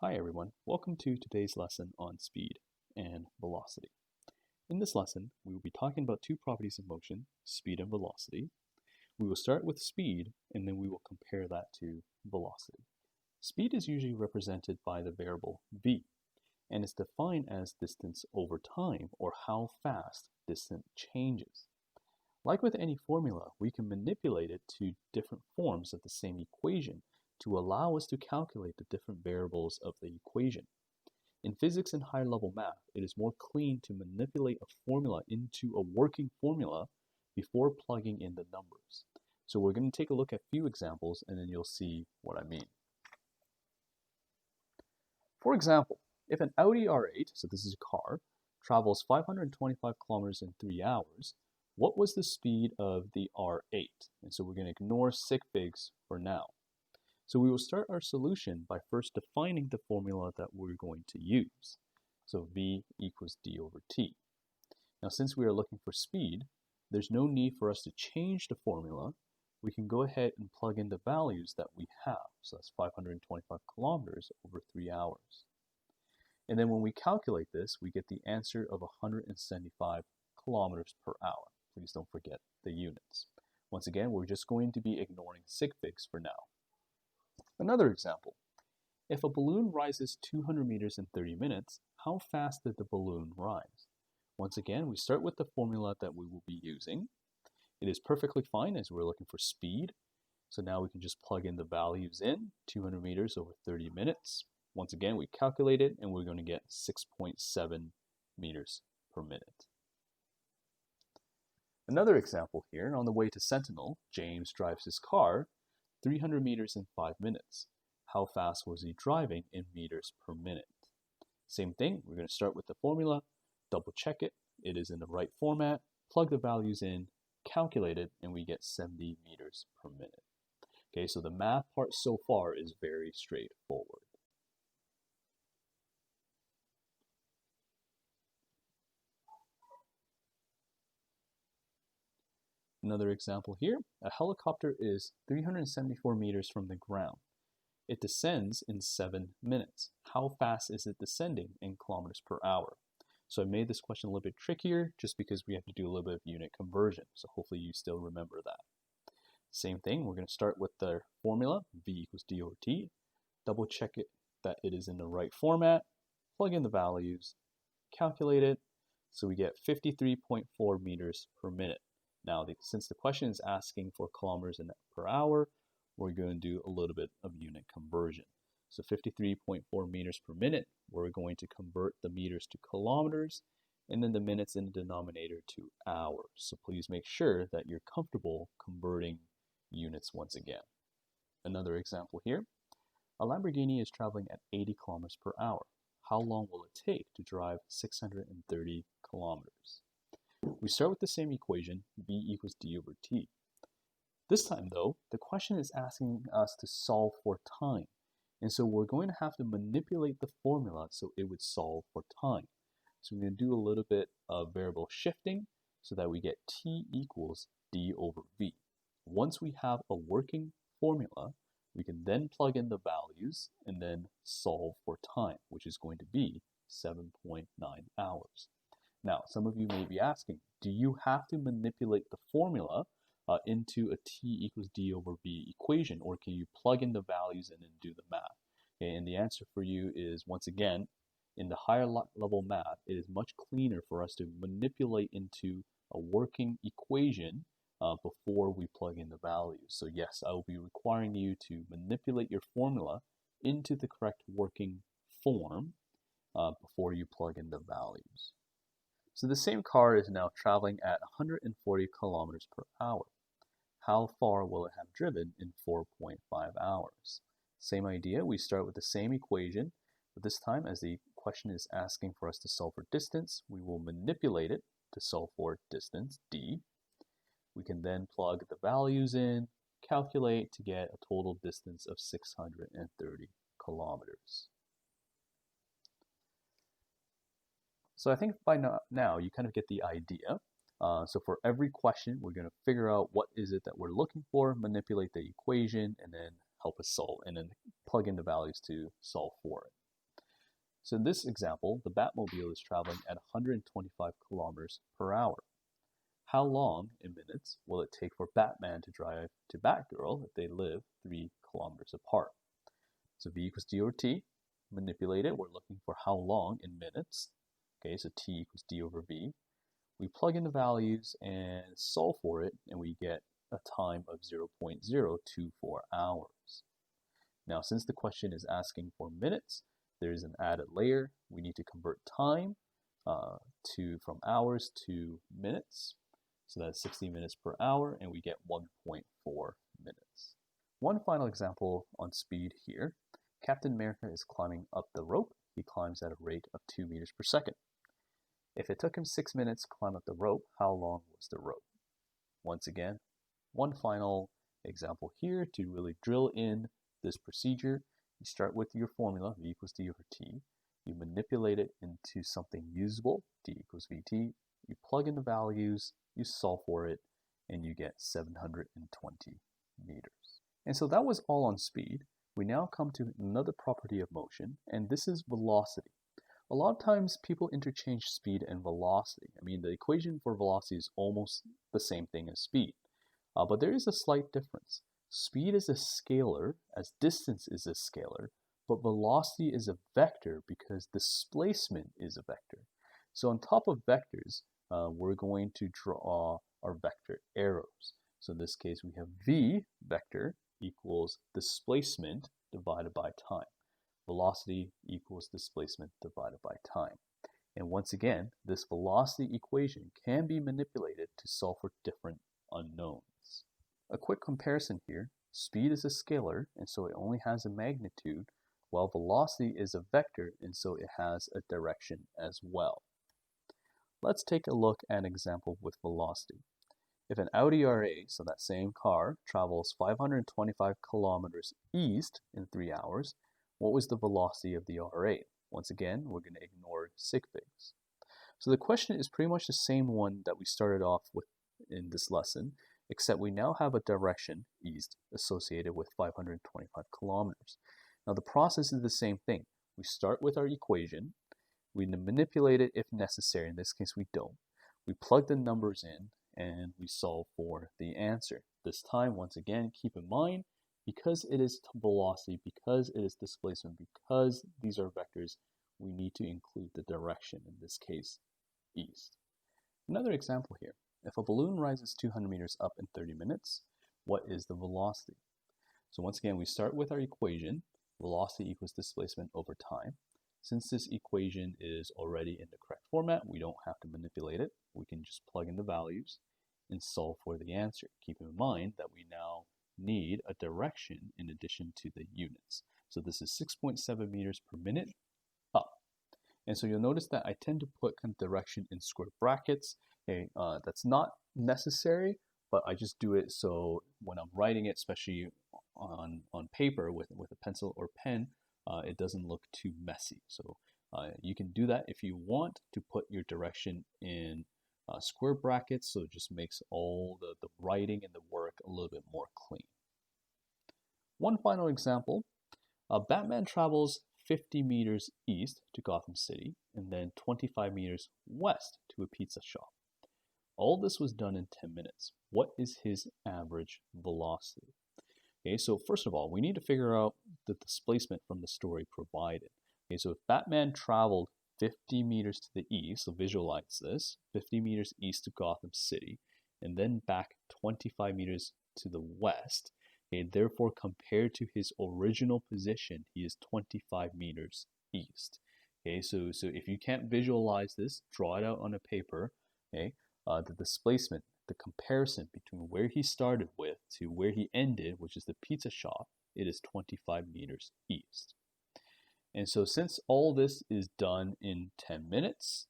Hi everyone, welcome to today's lesson on speed and velocity. In this lesson, we will be talking about two properties of motion, speed and velocity. We will start with speed and then we will compare that to velocity. Speed is usually represented by the variable v, and it's defined as distance over time, or how fast distance changes. Like with any formula, we can manipulate it to different forms of the same equation to allow us to calculate the different variables of the equation. In physics and higher level math, it is more clean to manipulate a formula into a working formula before plugging in the numbers. So we're going to take a look at a few examples and then you'll see what I mean. For example, if an Audi R8, so this is a car, travels 525 kilometers in 3 hours, what was the speed of the R8? And so we're going to ignore sig figs for now. So we will start our solution by first defining the formula that we're going to use. So v equals d over t. Now since we are looking for speed, there's no need for us to change the formula. We can go ahead and plug in the values that we have. So that's 525 kilometers over 3 hours. And then when we calculate this, we get the answer of 175 kilometers per hour. Please don't forget the units. Once again, we're just going to be ignoring sig figs for now. Another example, if a balloon rises 200 meters in 30 minutes, how fast did the balloon rise? Once again, we start with the formula that we will be using. It is perfectly fine as we're looking for speed. So now we can just plug in the values in, 200 meters over 30 minutes. Once again, we calculate it and we're going to get 6.7 meters per minute. Another example here, on the way to Sentinel, James drives his car 300 meters in 5 minutes. How fast was he driving in meters per minute? Same thing, we're going to start with the formula, double check it, it is in the right format, plug the values in, calculate it, and we get 70 meters per minute. Okay, so the math part so far is very straightforward. Another example here, a helicopter is 374 meters from the ground. It descends in 7 minutes. How fast is it descending in kilometers per hour? So I made this question a little bit trickier just because we have to do a little bit of unit conversion. So hopefully you still remember that. Same thing, we're going to start with the formula, v equals d over t. Double check it that it is in the right format. Plug in the values, calculate it. So we get 53.4 meters per minute. Now, since the question is asking for kilometers per hour, we're going to do a little bit of unit conversion. So 53.4 meters per minute, we're going to convert the meters to kilometers, and then the minutes in the denominator to hours. So please make sure that you're comfortable converting units once again. Another example here, a Lamborghini is traveling at 80 kilometers per hour. How long will it take to drive 630 kilometers? We start with the same equation, v equals d over t. This time though, the question is asking us to solve for time. And so we're going to have to manipulate the formula so it would solve for time. So we're going to do a little bit of variable shifting so that we get t equals d over v. Once we have a working formula, we can then plug in the values and then solve for time, which is going to be 7.9 hours. Now, some of you may be asking, do you have to manipulate the formula into a t equals d over v equation, or can you plug in the values and then do the math? Okay, and the answer for you is, once again, in the higher level math, it is much cleaner for us to manipulate into a working equation before we plug in the values. So yes, I will be requiring you to manipulate your formula into the correct working form before you plug in the values. So the same car is now traveling at 140 kilometers per hour. How far will it have driven in 4.5 hours? Same idea, we start with the same equation, but this time as the question is asking for us to solve for distance, we will manipulate it to solve for distance, d. We can then plug the values in, calculate to get a total distance of 630 kilometers. So I think by now you kind of get the idea. So for every question, we're going to figure out what is it that we're looking for, manipulate the equation, and then help us solve, and then plug in the values to solve for it. So in this example, the Batmobile is traveling at 125 kilometers per hour. How long, in minutes, will it take for Batman to drive to Batgirl if they live 3 kilometers apart? So V equals D over T. Manipulate it. We're looking for how long in minutes. Okay, so T equals D over V. We plug in the values and solve for it, and we get a time of 0.024 hours. Now, since the question is asking for minutes, there is an added layer. We need to convert time from hours to minutes. So that's 60 minutes per hour, and we get 1.4 minutes. One final example on speed here. Captain America is climbing up the rope. He climbs at a rate of 2 meters per second. If it took him 6 minutes to climb up the rope, how long was the rope? Once again, one final example here to really drill in this procedure. You start with your formula, V equals D over T. You manipulate it into something usable, D equals VT. You plug in the values, you solve for it, and you get 720 meters. And so that was all on speed. We now come to another property of motion, and this is velocity. A lot of times people interchange speed and velocity. I mean, the equation for velocity is almost the same thing as speed, but there is a slight difference. Speed is a scalar, as distance is a scalar, but velocity is a vector because displacement is a vector. So on top of vectors, we're going to draw our vector arrows. So in this case, we have V vector equals displacement divided by time. Velocity equals displacement divided by time. And once again, this velocity equation can be manipulated to solve for different unknowns. A quick comparison here. Speed is a scalar, and so it only has a magnitude, while velocity is a vector, and so it has a direction as well. Let's take a look at an example with velocity. If an Audi R8, so that same car, travels 525 kilometers east in 3 hours, what was the velocity of the R8? Once again, we're going to ignore sig figs. So the question is pretty much the same one that we started off with in this lesson, except we now have a direction, east, associated with 525 kilometers. Now the process is the same thing. We start with our equation, we manipulate it if necessary, in this case we don't. We plug the numbers in, and we solve for the answer. This time, once again, keep in mind, because it is velocity, because it is displacement, because these are vectors, we need to include the direction, in this case, east. Another example here. If a balloon rises 200 meters up in 30 minutes, what is the velocity? So once again, we start with our equation, velocity equals displacement over time. Since this equation is already in the correct format, we don't have to manipulate it. We can just plug in the values and solve for the answer. Keep in mind that we now need a direction in addition to the units. So this is 6.7 meters per minute up. And so you'll notice that I tend to put kind of direction in square brackets. Okay, that's not necessary, but I just do it so when I'm writing it, especially on paper with a pencil or pen, it doesn't look too messy. So you can do that if you want to put your direction in square brackets, so it just makes all the writing and the work a little bit more clean. One final example, Batman travels 50 meters east to Gotham City and then 25 meters west to a pizza shop. All this was done in 10 minutes. What is his average velocity? Okay, so first of all, we need to figure out the displacement from the story provided. Okay, so if Batman traveled 50 meters to the east, so visualize this, 50 meters east to Gotham City, and then back 25 meters to the west, okay, therefore compared to his original position, he is 25 meters east. Okay, so if you can't visualize this, draw it out on a paper. Okay, the displacement, the comparison between where he started with to where he ended, which is the pizza shop, it is 25 meters east. And so since all this is done in 10 minutes,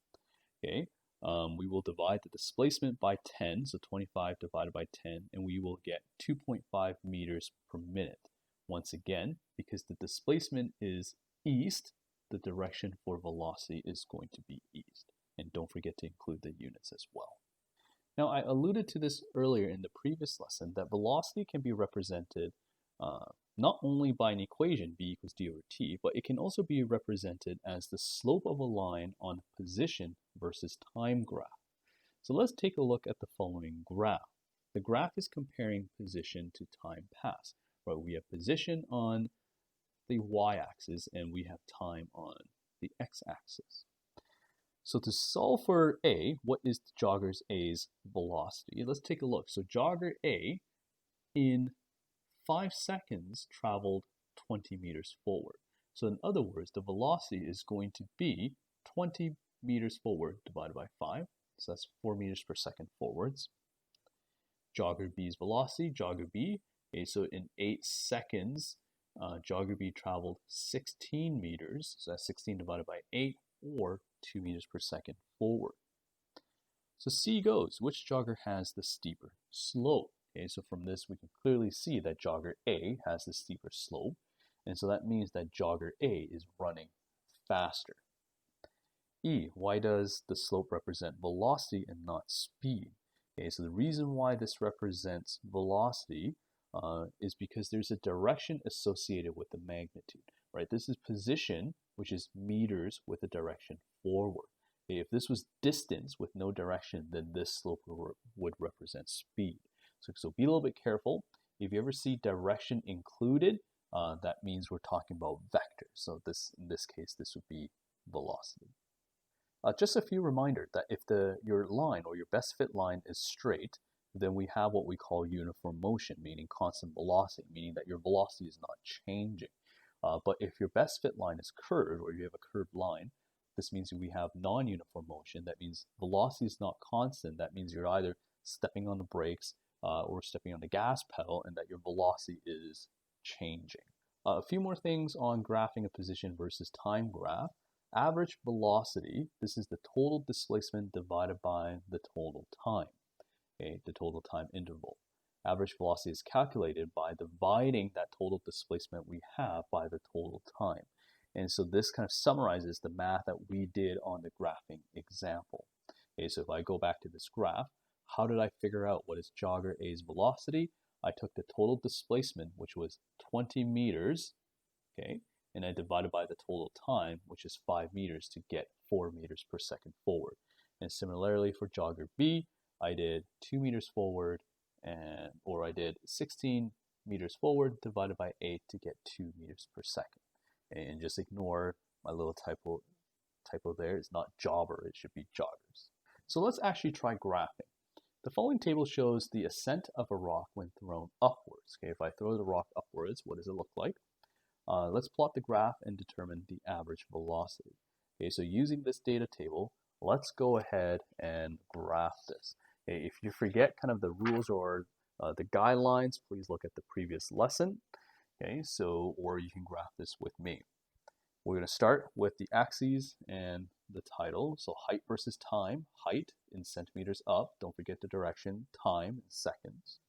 okay, we will divide the displacement by 10, so 25 divided by 10, and we will get 2.5 meters per minute. Once again, because the displacement is east, the direction for velocity is going to be east. And don't forget to include the units as well. Now, I alluded to this earlier in the previous lesson that velocity can be represented not only by an equation, b equals d over t, but it can also be represented as the slope of a line on a position versus time graph. So let's take a look at the following graph. The graph is comparing position to time passed. Right? We have position on the y-axis and we have time on the x-axis. So to solve for A, what is jogger A's velocity? Let's take a look. So jogger A in 5 seconds traveled 20 meters forward. So in other words, the velocity is going to be 20 meters forward divided by 5. So that's 4 meters per second forwards. Jogger B's velocity, jogger B, okay, so in 8 seconds, jogger B traveled 16 meters. So that's 16 divided by 8, or 2 meters per second forward. So C goes, which jogger has the steeper slope? Okay, so from this we can clearly see that jogger A has the steeper slope, and so that means that jogger A is running faster. E, why does the slope represent velocity and not speed? Okay, so the reason why this represents velocity is because there's a direction associated with the magnitude, right? This is position, which is meters with a direction forward. Okay, if this was distance with no direction, then this slope would represent speed. So be a little bit careful. If you ever see direction included, that means we're talking about vectors. So in this case, this would be velocity. Just a few reminders that if your line or your best fit line is straight, then we have what we call uniform motion, meaning constant velocity, meaning that your velocity is not changing. But if your best fit line is curved, or you have a curved line, this means we have non-uniform motion. That means velocity is not constant. That means you're either stepping on the brakes or stepping on the gas pedal, and that your velocity is changing. A few more things on graphing a position versus time graph. Average velocity, this is the total displacement divided by the total time, okay, the total time interval. Average velocity is calculated by dividing that total displacement we have by the total time. And so this kind of summarizes the math that we did on the graphing example. Okay, so if I go back to this graph, how did I figure out what is jogger A's velocity? I took the total displacement, which was 20 meters, okay, and I divided by the total time, which is 5 meters, to get 4 meters per second forward. And similarly for jogger B, I did 2 meters forward, or I did 16 meters forward divided by 8 to get 2 meters per second. And just ignore my little typo there. It's not jobber, it should be joggers. So let's actually try graphing. The following table shows the ascent of a rock when thrown upwards. Okay, if I throw the rock upwards, what does it look like? Let's plot the graph and determine the average velocity. Okay, so using this data table, let's go ahead and graph this. Okay, if you forget kind of the rules or the guidelines, please look at the previous lesson. Okay, so, or you can graph this with me. We're going to start with the axes and the title. So height versus time. Height in centimeters up. Don't forget the direction. Time in seconds.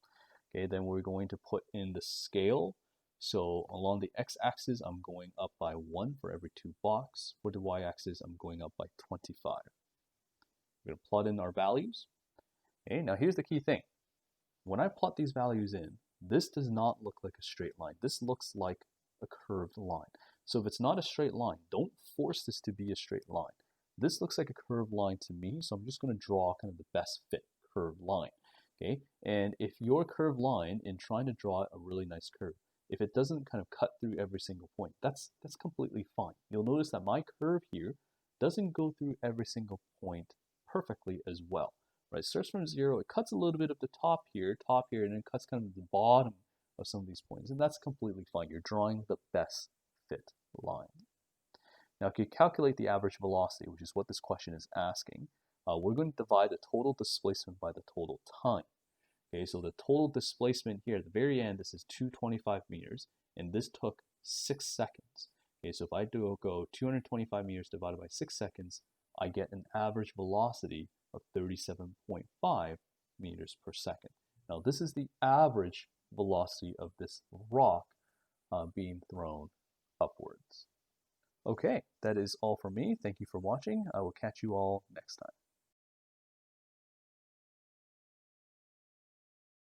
Okay, then we're going to put in the scale. So along the x-axis, I'm going up by 1 for every 2 blocks. For the y-axis, I'm going up by 25. We're going to plot in our values. Okay, now here's the key thing. When I plot these values in, this does not look like a straight line. This looks like a curved line. So if it's not a straight line, don't force this to be a straight line. This looks like a curved line to me, so I'm just going to draw kind of the best fit curved line. Okay, and if your curved line, in trying to draw a really nice curve, if it doesn't kind of cut through every single point, that's completely fine. You'll notice that my curve here doesn't go through every single point perfectly as well. Right, it starts from 0, it cuts a little bit of the top here, and then cuts kind of the bottom of some of these points, and that's completely fine. You're drawing the best fit line. Now, if you calculate the average velocity, which is what this question is asking, we're going to divide the total displacement by the total time. Okay, so the total displacement here at the very end, this is 225 meters, and this took 6 seconds. Okay, so if I go 225 meters divided by 6 seconds, I get an average velocity of 37.5 meters per second. Now, this is the average velocity of this rock being thrown upwards. Okay, that is all for me. Thank you for watching. I will catch you all next time.